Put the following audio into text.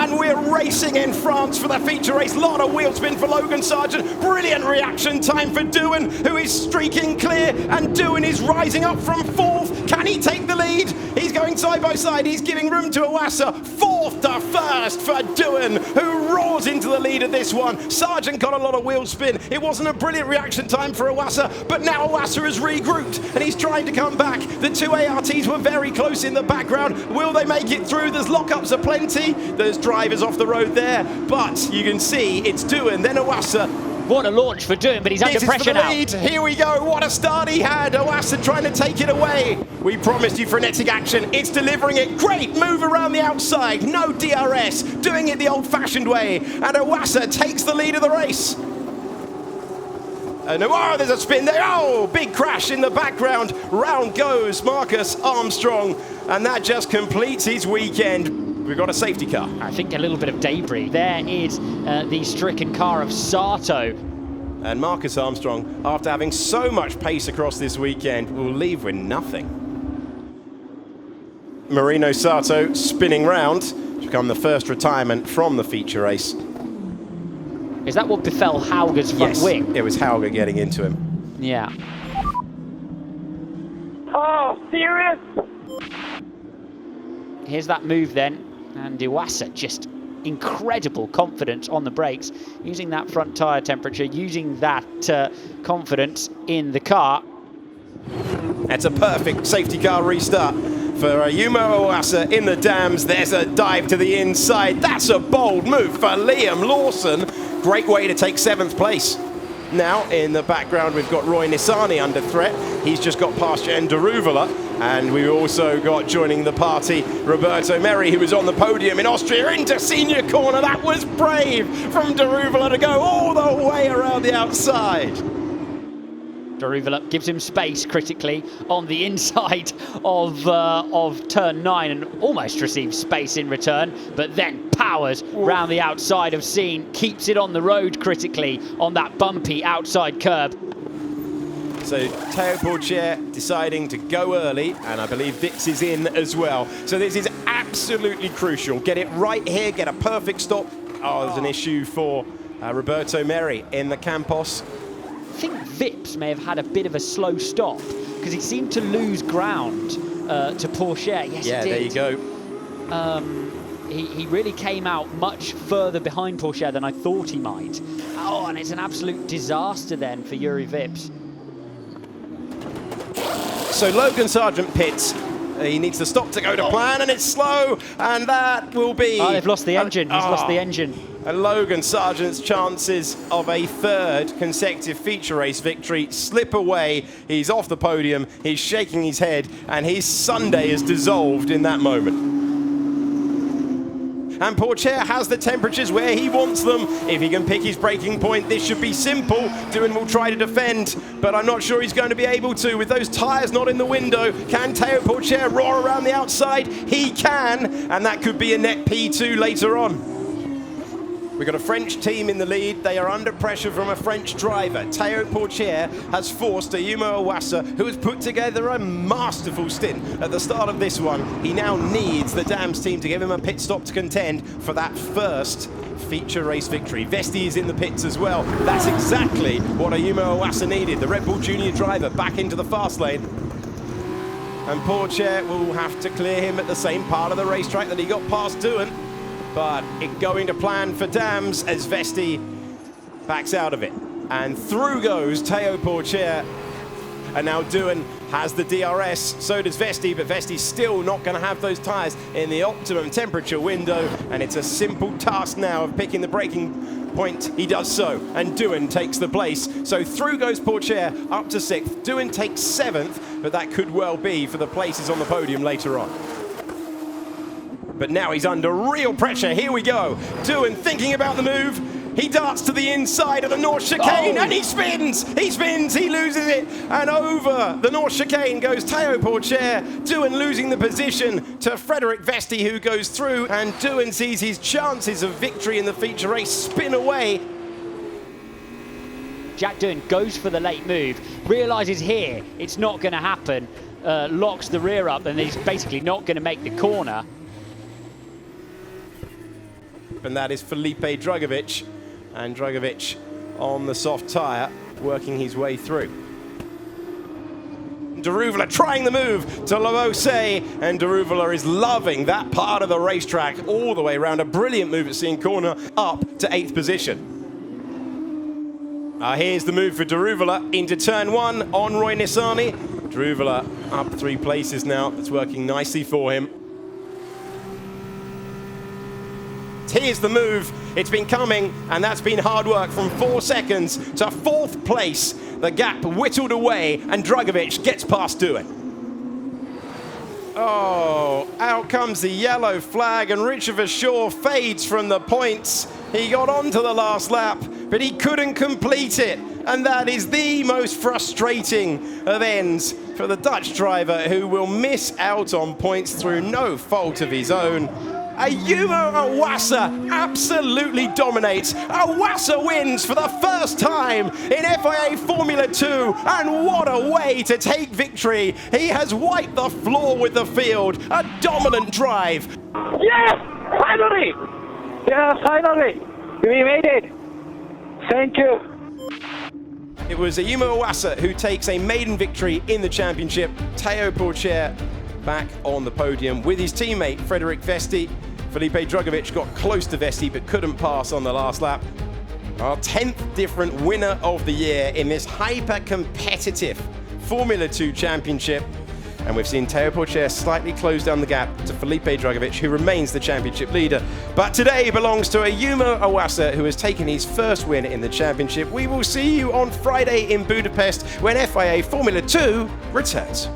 and we're racing in France for the feature race. Lot of wheel spin for Logan Sargeant. Brilliant reaction time for Doohan, who is streaking clear, and Doohan is rising up from fourth. Can he take the lead? He's going side by side. He's giving room to Iwasa. Fourth to first for Doohan, who roars into the lead of this one. Sargeant got a lot of wheel spin. It wasn't a brilliant reaction time for Iwasa, but now Iwasa has regrouped and he's trying to come back. The two ARTs were very close in the background. Will they make it through? There's lockups aplenty. There's drivers off the road there, but you can see it's Doohan, then Iwasa. What a launch for Doohan, but he's under pressure now. Here we go, what a start he had. Iwasa trying to take it away. We promised you frenetic action, it's delivering it. Great move around the outside, no DRS, doing it the old-fashioned way. And Iwasa takes the lead of the race. And oh, there's a spin there. Oh, big crash in the background. Round goes Marcus Armstrong, and that just completes his weekend. We've got a safety car. I think a little bit of debris. There is the stricken car of Sato. And Marcus Armstrong, after having so much pace across this weekend, will leave with nothing. Marino Sato spinning round to become the first retirement from the feature race. Is that what befell Hauger's front wing? It was Hauger getting into him. Yeah. Oh, serious? Here's that move then. And Iwasa, just incredible confidence on the brakes, using that front tyre temperature, using that confidence in the car. It's a perfect safety car restart for Ayumu Iwasa in the dams. There's a dive to the inside. That's a bold move for Liam Lawson. Great way to take 7th place. Now, in the background, we've got Roy Nissani under threat. He's just got past Jen Daruvala. And we've also got joining the party Roberto Merri, who was on the podium in Austria into senior corner. That was brave from Daruvala to go all the way around the outside. Daruvala gives him space critically on the inside of turn 9 and almost receives space in return, but then powers round the outside of Scene, keeps it on the road critically on that bumpy outside curb. So Théo Pourchaire deciding to go early, and I believe Vitz is in as well. So this is absolutely crucial. Get it right here, get a perfect stop. Oh, there's an issue for Roberto Merri in the Campos. I think Vips may have had a bit of a slow stop because he seemed to lose ground to Pourchaire. Yes, yeah, he did. There you go. He really came out much further behind Pourchaire than I thought he might. Oh, and it's an absolute disaster then for Yuri Vips. So Logan Sargeant pits. He needs to stop to go to plan, and it's slow, and that will be... Oh, they've lost the engine. He's lost the engine. And Logan Sargeant's chances of a 3rd consecutive feature race victory slip away. He's off the podium, he's shaking his head, and his Sunday is dissolved in that moment. And Pourchaire has the temperatures where he wants them. If he can pick his braking point, this should be simple. Doohan will try to defend, but I'm not sure he's going to be able to. With those tyres not in the window, can Théo Pourchaire roar around the outside? He can, and that could be a net P2 later on. We've got a French team in the lead. They are under pressure from a French driver. Théo Pourchaire has forced Ayumu Iwasa, who has put together a masterful stint at the start of this one. He now needs the Dams team to give him a pit stop to contend for that first feature race victory. Vesti is in the pits as well. That's exactly what Ayumu Iwasa needed. The Red Bull Junior driver back into the fast lane. And Pourchaire will have to clear him at the same part of the racetrack that he got past Doohan. But it going to plan for Dams as Vesti backs out of it. And through goes Théo Pourchaire. And now Doohan has the DRS, so does Vesti, but Vesti's still not going to have those tyres in the optimum temperature window. And it's a simple task now of picking the braking point. He does so, and Doohan takes the place. So through goes Pourchaire up to 6th. Doohan takes 7th, but that could well be for the places on the podium later on. But now he's under real pressure. Here we go. Doohan thinking about the move. He darts to the inside of the North Chicane, and he spins! He spins, he loses it, and over the North Chicane goes Théo Pourchaire. Doohan losing the position to Frederick Vesti, who goes through, and Doohan sees his chances of victory in the feature race spin away. Jack Doohan goes for the late move, realises here it's not going to happen, locks the rear up, and he's basically not going to make the corner. and that is Felipe Drugovich. And Drugovich on the soft tyre, working his way through. Daruvula trying the move to Lobose, and Daruvula is loving that part of the racetrack all the way around. A brilliant move at seeing corner up to 8th position. Here's the move for Daruvula into turn 1 on Roy Nissany. Daruvula up 3 places now. It's working nicely for him. Here's the move. It's been coming, and that's been hard work from 4 seconds to 4th place. The gap whittled away, and Drugovich gets past Doohan. Oh, out comes the yellow flag, and Richard Verschoor fades from the points. He got onto the last lap, but he couldn't complete it. And that is the most frustrating of ends for the Dutch driver, who will miss out on points through no fault of his own. Ayumu Iwasa absolutely dominates. Iwasa wins for the first time in FIA Formula 2, and what a way to take victory. He has wiped the floor with the field. A dominant drive. Yes! Finally! Yeah, finally! We made it! Thank you! It was Ayumu Iwasa who takes a maiden victory in the championship. Théo Pourchaire back on the podium with his teammate Frédéric Vesti. Felipe Drugovich got close to Vesti but couldn't pass on the last lap. Our 10th different winner of the year in this hyper-competitive Formula 2 championship. And we've seen Théo Pourchaire slightly close down the gap to Felipe Drugovich, who remains the championship leader. But today belongs to Ayumu Iwasa, who has taken his first win in the championship. We will see you on Friday in Budapest when FIA Formula 2 returns.